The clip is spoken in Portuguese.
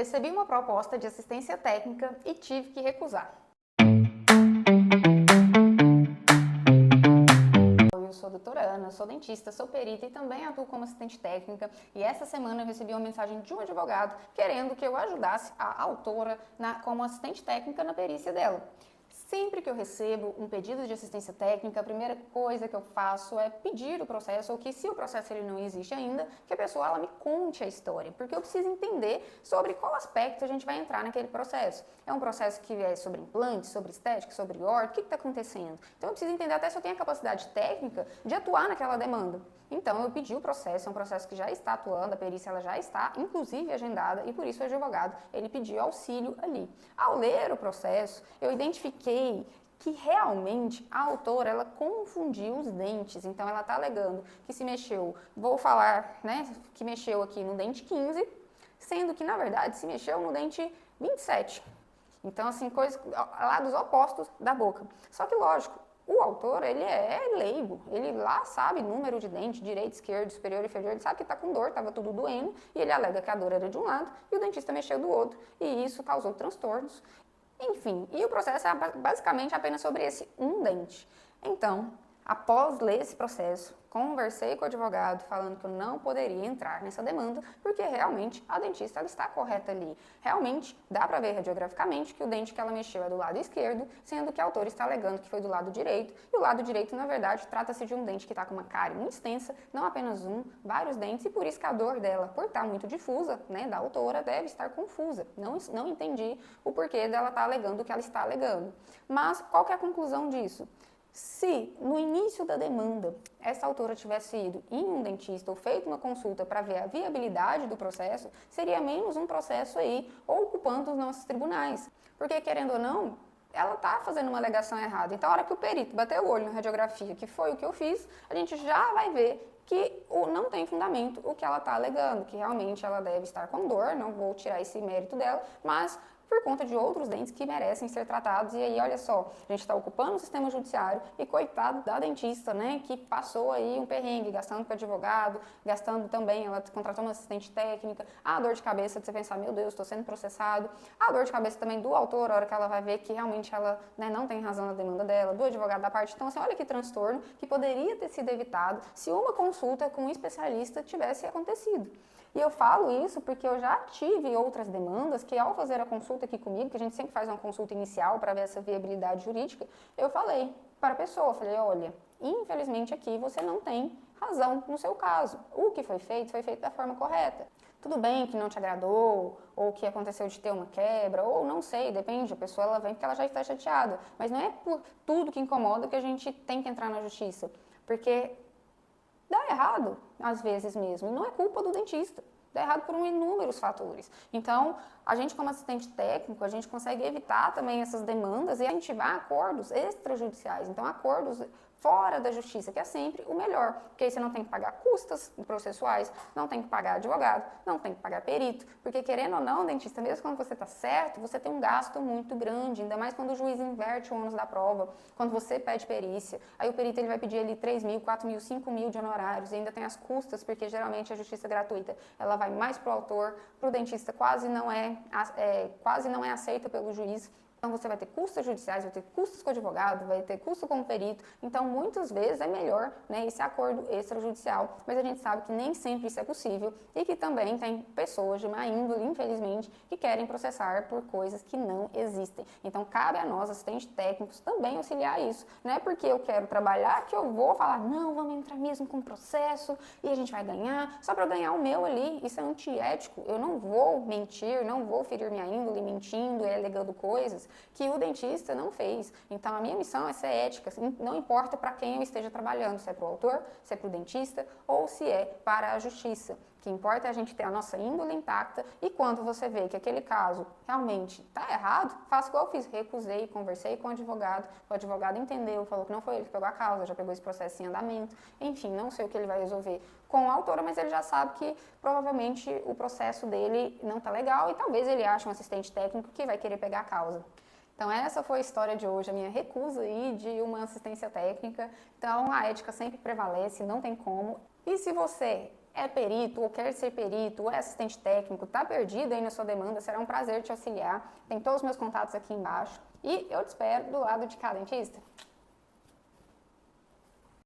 Recebi uma proposta de assistência técnica e tive que recusar. Eu sou doutora Ana, sou dentista, sou perita e também atuo como assistente técnica. E essa semana eu recebi uma mensagem de um advogado querendo que eu ajudasse a autora como assistente técnica na perícia dela. Sempre que eu recebo um pedido de assistência técnica, a primeira coisa que eu faço é pedir o processo, ou que se o processo ele não existe ainda, que a pessoa ela me conte a história, porque eu preciso entender sobre qual aspecto a gente vai entrar naquele processo. É um processo que é sobre implante, sobre estética, sobre orto, o que está acontecendo? Então eu preciso entender até se eu tenho a capacidade técnica de atuar naquela demanda. Então eu pedi o processo, é um processo que já está atuando, a perícia ela já está inclusive agendada e por isso o advogado ele pediu auxílio ali. Ao ler o processo, eu identifiquei que realmente a autora ela confundiu os dentes, então ela está alegando que se mexeu, vou falar, né, que mexeu aqui no dente 15, sendo que na verdade se mexeu no dente 27. Então assim, coisas lados opostos da boca. Só que lógico, o autor, ele é leigo, ele lá sabe número de dente, direito, esquerdo, superior e inferior, ele sabe que está com dor, estava tudo doendo, e ele alega que a dor era de um lado e o dentista mexeu do outro, e isso causou transtornos. Enfim, e o processo é basicamente apenas sobre esse um dente. Então, após ler esse processo, conversei com o advogado falando que eu não poderia entrar nessa demanda, porque realmente a dentista ela está correta ali. Realmente dá para ver radiograficamente que o dente que ela mexeu é do lado esquerdo, sendo que a autora está alegando que foi do lado direito, e o lado direito, na verdade, trata-se de um dente que está com uma cárie muito extensa, não apenas um, vários dentes, e por isso que a dor dela, por estar muito difusa, né, da autora, deve estar confusa. Não entendi o porquê dela estar alegando o que ela está alegando. Mas qual que é a conclusão disso? Se no início da demanda essa autora tivesse ido em um dentista ou feito uma consulta para ver a viabilidade do processo, seria menos um processo aí ocupando os nossos tribunais. Porque, querendo ou não, ela está fazendo uma alegação errada. Então, a hora que o perito bater o olho na radiografia, que foi o que eu fiz, a gente já vai ver que não tem fundamento o que ela está alegando, que realmente ela deve estar com dor, não vou tirar esse mérito dela, mas por conta de outros dentes que merecem ser tratados. E aí, olha só, a gente está ocupando o sistema judiciário e coitado da dentista, né, que passou aí um perrengue, gastando com advogado, gastando também, ela contratou uma assistente técnica, a dor de cabeça de você pensar, meu Deus, estou sendo processado, a dor de cabeça também do autor, a hora que ela vai ver que realmente ela, né, não tem razão na demanda dela, do advogado da parte. Então, assim, olha que transtorno que poderia ter sido evitado se uma consulta com um especialista tivesse acontecido. E eu falo isso porque eu já tive outras demandas que, ao fazer a consulta aqui comigo, que a gente sempre faz uma consulta inicial para ver essa viabilidade jurídica, eu falei para a pessoa, falei, olha, infelizmente aqui você não tem razão no seu caso. O que foi feito da forma correta. Tudo bem que não te agradou, ou que aconteceu de ter uma quebra, ou não sei, depende, a pessoa ela vem porque ela já está chateada. Mas não é por tudo que incomoda que a gente tem que entrar na justiça, porque dá errado, às vezes mesmo, e não é culpa do dentista. Dá errado por inúmeros fatores. Então, a gente como assistente técnico, a gente consegue evitar também essas demandas e incentivar acordos extrajudiciais. Então, acordos fora da justiça, que é sempre o melhor, porque aí você não tem que pagar custas processuais, não tem que pagar advogado, não tem que pagar perito, porque querendo ou não, dentista, mesmo quando você está certo, você tem um gasto muito grande, ainda mais quando o juiz inverte o ônus da prova, quando você pede perícia, aí o perito ele vai pedir ali 3 mil, 4 mil, 5 mil de honorários, e ainda tem as custas, porque geralmente a justiça gratuita, ela vai mais para o autor, para o dentista quase não é aceita pelo juiz. Então, você vai ter custos judiciais, vai ter custos com o advogado, vai ter custo com o perito. Então, muitas vezes é melhor, né, esse acordo extrajudicial. Mas a gente sabe que nem sempre isso é possível e que também tem pessoas de má índole, infelizmente, que querem processar por coisas que não existem. Então, cabe a nós, assistentes técnicos, também auxiliar isso. Não é porque eu quero trabalhar que eu vou falar, não, vamos entrar mesmo com o processo e a gente vai ganhar, só para eu ganhar o meu ali. Isso é antiético. Eu não vou mentir, não vou ferir minha índole mentindo e alegando coisas que o dentista não fez. Então, a minha missão é ser ética, não importa para quem eu esteja trabalhando, se é para o autor, se é para o dentista ou se é para a justiça. O que importa é a gente ter a nossa índole intacta e quando você vê que aquele caso realmente está errado, faça igual eu fiz, recusei, conversei com o advogado entendeu, falou que não foi ele que pegou a causa, já pegou esse processo em andamento, enfim, não sei o que ele vai resolver com a autora, mas ele já sabe que provavelmente o processo dele não está legal e talvez ele ache um assistente técnico que vai querer pegar a causa. Então, essa foi a história de hoje, a minha recusa aí de uma assistência técnica. Então, a ética sempre prevalece, não tem como. E se você é perito, ou quer ser perito, ou é assistente técnico, tá perdido aí na sua demanda, será um prazer te auxiliar. Tem todos os meus contatos aqui embaixo. E eu te espero do lado de cá, dentista.